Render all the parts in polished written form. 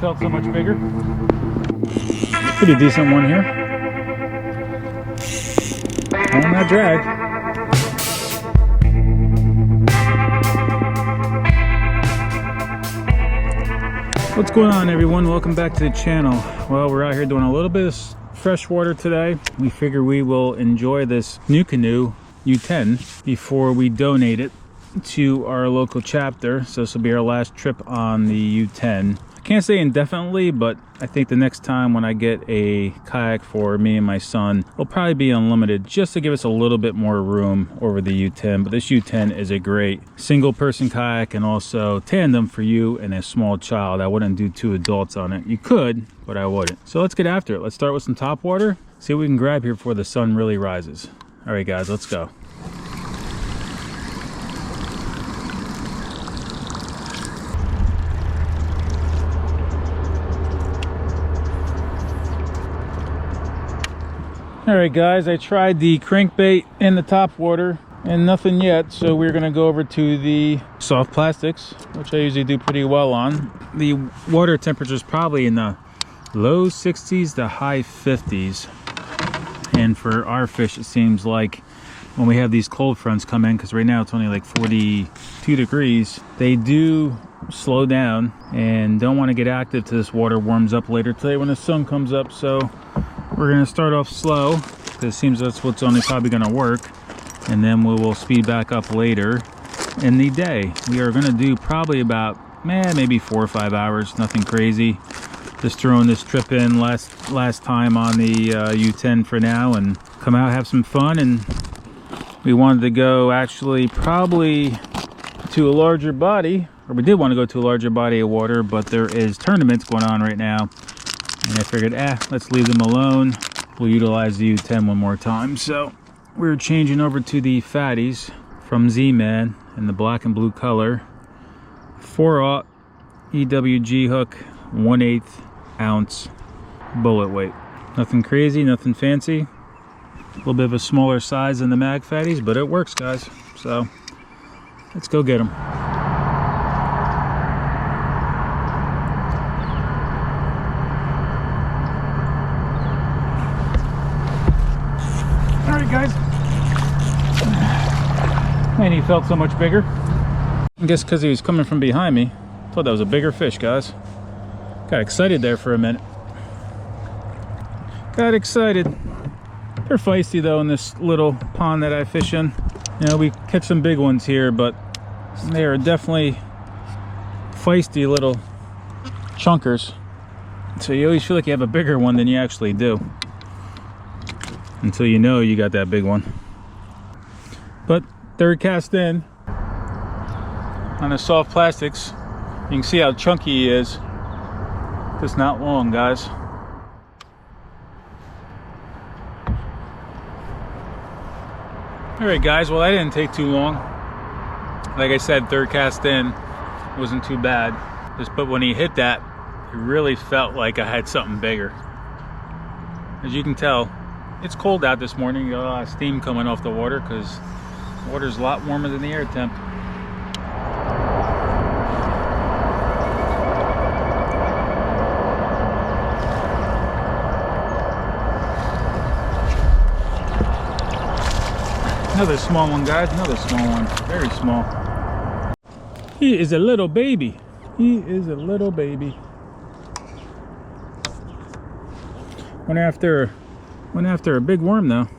felt so much bigger. Pretty decent one here. On that drag. What's going on, everyone? Welcome back to the channel. Well, we're out here doing a little bit of freshwater today. We figure we will enjoy this new canoe U10 before we donate it to our local chapter. So this will be our last trip on the U10. I can't say indefinitely, but I think the next time when I get a kayak for me and my son, it'll probably be unlimited just to give us a little bit more room over the U10. But this U10 is a great single person kayak and also tandem for you and a small child. I wouldn't do 2 adults on it. You could, but I wouldn't. So let's get after it. Let's start with some top water, see what we can grab here before the sun really rises. All right, guys, let's go. All right, guys, I tried the crankbait in the top water and nothing yet, so we're gonna go over to the soft plastics, which I usually do pretty well on. The water temperature is probably in the low 60s to high 50s, and for our fish it seems like when we have these cold fronts come in, because right now it's only like 42 degrees, they do slow down and don't want to get active till this water warms up later today when the sun comes up. So we're going to start off slow because it seems that's what's only probably going to work, and then we will speed back up later in the day. We are going to do probably about maybe 4 or 5 hours, nothing crazy. Just throwing this trip in last time on the U10 for now, and come out, have some fun. And we wanted to go actually probably to a larger body, or we did want to go to a larger body of water, but there is tournaments going on right now. And I figured, let's leave them alone. We'll utilize the U10 one more time. So we're changing over to the fatties from Z-Man in the black and blue color. 4/0 EWG hook, 1/8 ounce bullet weight. Nothing crazy, nothing fancy. A little bit of a smaller size than the mag fatties, but it works, guys. So let's go get them. Alright, guys. Man, he felt so much bigger. I guess because he was coming from behind me. Thought that was a bigger fish, guys. Got excited there for a minute. Got excited. They're feisty though in this little pond that I fish in. You know, we catch some big ones here, but they are definitely feisty little chunkers. So you always feel like you have a bigger one than you actually do, until you know you got that big one. But third cast in on the soft plastics. You can see how chunky he is. Just not long, guys. All right, guys, well, that didn't take too long. Like I said, third cast in wasn't too bad. But when he hit that, it really felt like I had something bigger. As you can tell, it's cold out this morning. You got a lot of steam coming off the water because the water's a lot warmer than the air temp. Another small one, guys. Another small one. Very small. He is a little baby. He is a little baby. Went after a big worm though.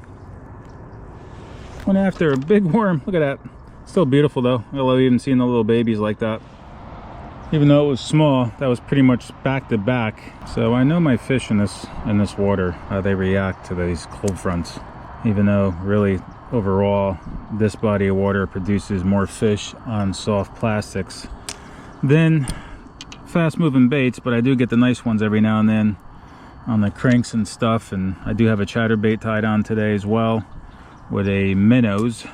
Went after a big worm. Look at that. Still beautiful though. I love even seeing the little babies like that. Even though it was small, that was pretty much back to back. So I know my fish in this water, they react to these cold fronts. Even though really overall this body of water produces more fish on soft plastics than fast moving baits, but I do get the nice ones every now and then on the cranks and stuff. And I do have a chatterbait tied on today as well with a minnows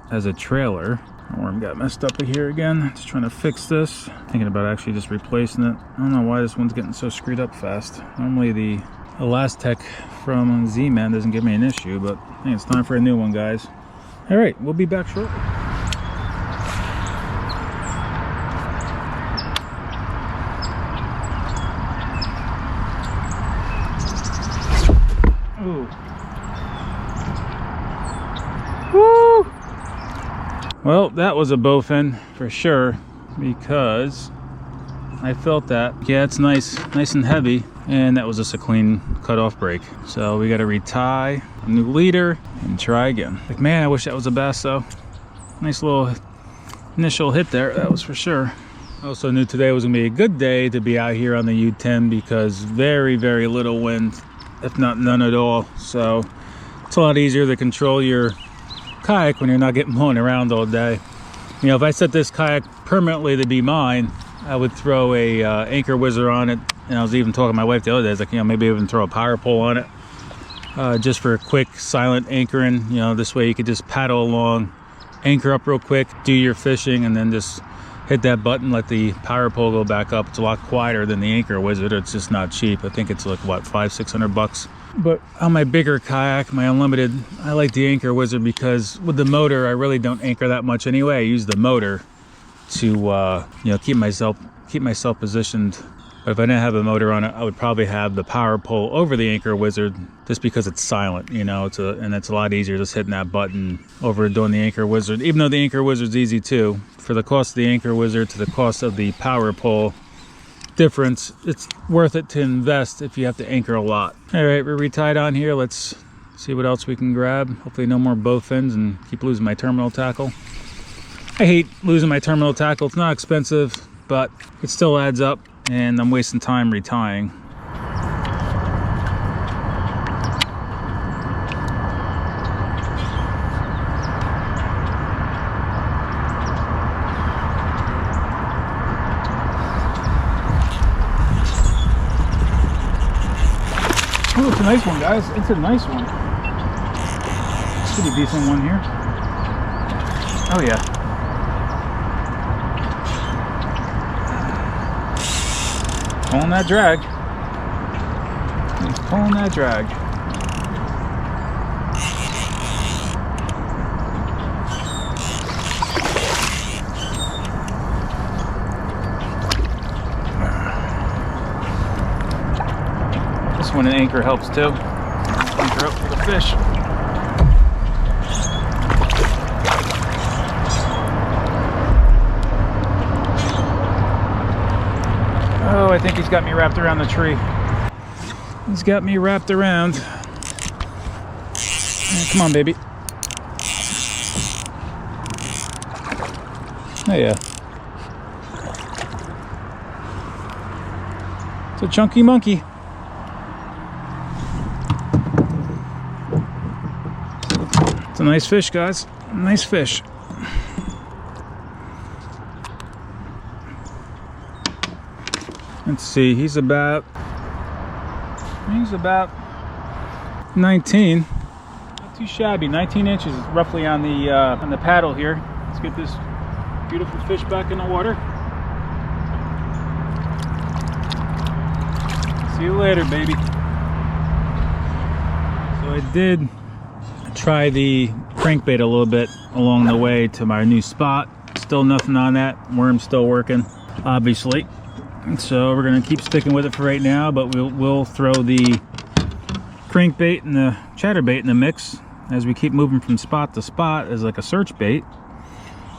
as a trailer. My worm got messed up here again. Just trying to fix this. Thinking about actually just replacing it. I don't know why this one's getting so screwed up fast. Normally the Elastec from Z-Man doesn't give me an issue, but I think it's time for a new one, guys. All right, we'll be back shortly. Well, that was a bowfin for sure, because I felt that. Yeah, it's nice and heavy, and that was just a clean cutoff break. So we got to retie a new leader and try again. Like, man, I wish that was a bass though. Nice little initial hit there, that was for sure. I also knew today was gonna be a good day to be out here on the U10 because very little wind, if not none at all. So it's a lot easier to control your kayak when you're not getting blown around all day. You know, if I set this kayak permanently to be mine, I would throw a anchor whizzer on it. And I was even talking to my wife the other day, I was like, you know, maybe even throw a power pole on it, just for a quick silent anchoring. You know, this way you could just paddle along, anchor up real quick, do your fishing, and then just hit that button, let the power pole go back up. It's a lot quieter than the anchor whizzer. It's just not cheap. I think it's like, what, $500-600. But on my bigger kayak, my unlimited, I like the anchor whizzer because with the motor, I really don't anchor that much anyway. I use the motor to you know, keep myself positioned. But if I didn't have a motor on it, I would probably have the power pole over the anchor whizzer, just because it's silent, you know. And it's a lot easier just hitting that button over doing the anchor whizzer. Even though the anchor whizzer's easy too, for the cost of the anchor whizzer to the cost of the power pole difference, it's worth it to invest if you have to anchor a lot. All right, we're retied on here. Let's see what else we can grab. Hopefully no more bowfins and keep losing my terminal tackle. I hate losing my terminal tackle. It's not expensive, but it still adds up, and I'm wasting time retying. Oh, it's a nice one, guys. It's a nice one. Pretty decent one here. Oh yeah. Pulling that drag. He's pulling that drag. This one, an anchor helps too. Anchor up for the fish. Oh, I think he's got me wrapped around the tree. He's got me wrapped around. Come on, baby. Oh yeah. It's a chunky monkey. It's a nice fish, guys. Nice fish. Let's see, he's about 19. Not too shabby. 19 inches roughly on the paddle here. Let's get this beautiful fish back in the water. See you later, baby. So I did try the crankbait a little bit along the way to my new spot. Still nothing on that. Worm's still working, obviously. So we're going to keep sticking with it for right now, but we'll throw the crankbait and the chatterbait in the mix as we keep moving from spot to spot as like a search bait.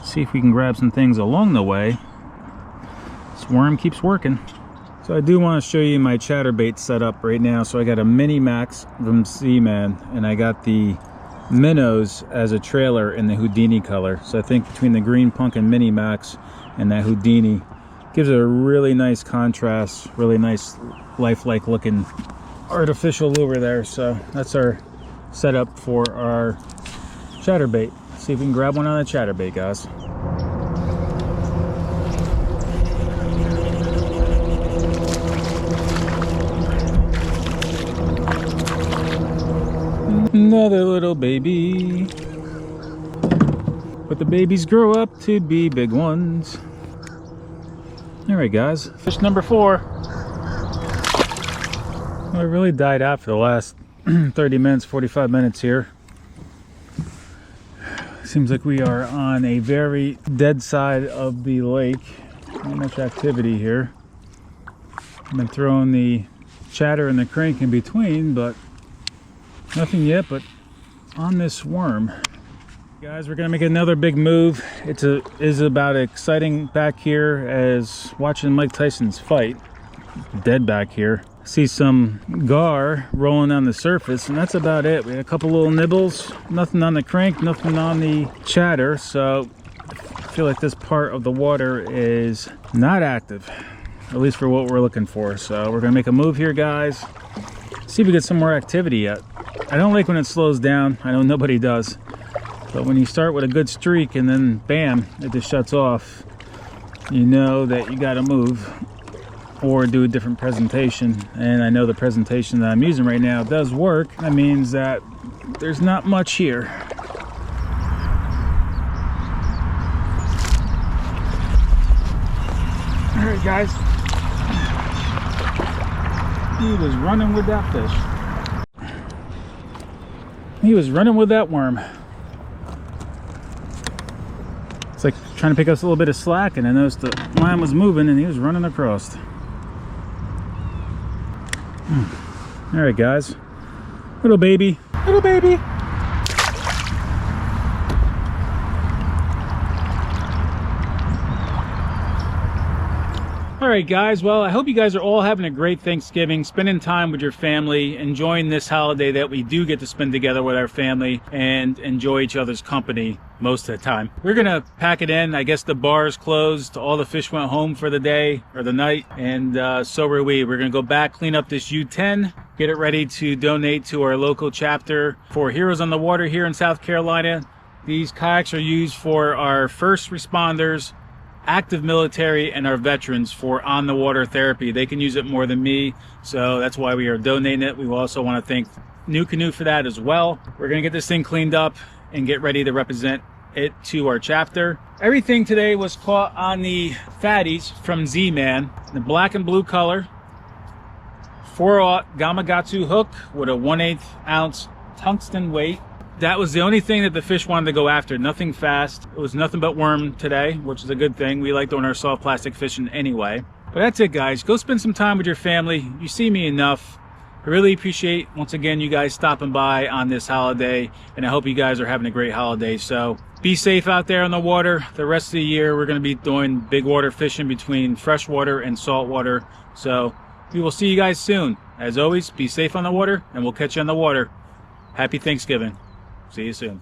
See if we can grab some things along the way. This worm keeps working. So I do want to show you my chatterbait setup right now. So I got a Mini Max from Seaman, and I got the minnows as a trailer in the Houdini color. So I think between the green pumpkin Mini Max and that Houdini, gives it a really nice contrast, really nice lifelike looking artificial lure there. So that's our setup for our chatterbait. See if we can grab one on the chatterbait, guys. Another little baby. But the babies grow up to be big ones. All right, guys, fish number 4. Well, it really died out for the last 30 minutes, 45 minutes here. Seems like we are on a very dead side of the lake. Not much activity here. I've been throwing the chatter and the crank in between, but nothing yet. But on this worm, Guys, we're gonna make another big move. Is about exciting back here as watching Mike Tyson's fight. Dead back here. See some gar rolling on the surface, and that's about it. We had a couple little nibbles, nothing on the crank, nothing on the chatter, so I feel like this part of the water is not active, at least for what we're looking for. So we're gonna make a move here, guys. See if we get some more activity yet. I don't like when it slows down. I know nobody does. But when you start with a good streak and then bam, it just shuts off, you know that you gotta move or do a different presentation. And I know the presentation that I'm using right now does work. That means that there's not much here. All right, guys. He was running with that fish. He was running with that worm. It's like trying to pick up a little bit of slack, and I noticed the line was moving and he was running across. All right, guys. Little baby. Little baby. All right, guys. Well, I hope you guys are all having a great Thanksgiving, spending time with your family, enjoying this holiday that we do get to spend together with our family and enjoy each other's company most of the time. We're gonna pack it in. I guess the bar is closed. All the fish went home for the day or the night, and so are we. We're gonna go back, clean up this U10, get it ready to donate to our local chapter for Heroes on the Water here in South Carolina. These kayaks are used for our first responders, active military, and our veterans for on the water therapy. They can use it more than me, so that's why we are donating it. We also want to thank New Canoe for that as well. We're gonna get this thing cleaned up and get ready to represent it to our chapter. Everything today was caught on the fatties from Z-Man, the black and blue color, 4/0 Gamakatsu hook with a 1/8 ounce tungsten weight. That was the only thing that the fish wanted to go after. Nothing fast. It was nothing but worm today, which is a good thing. We like doing our soft plastic fishing anyway. But that's it, guys. Go spend some time with your family. You see me enough. I really appreciate, once again, you guys stopping by on this holiday, and I hope you guys are having a great holiday. So be safe out there on the water. The rest of the year, we're going to be doing big water fishing between freshwater and saltwater. So we will see you guys soon. As always, be safe on the water, and we'll catch you on the water. Happy Thanksgiving. See you soon.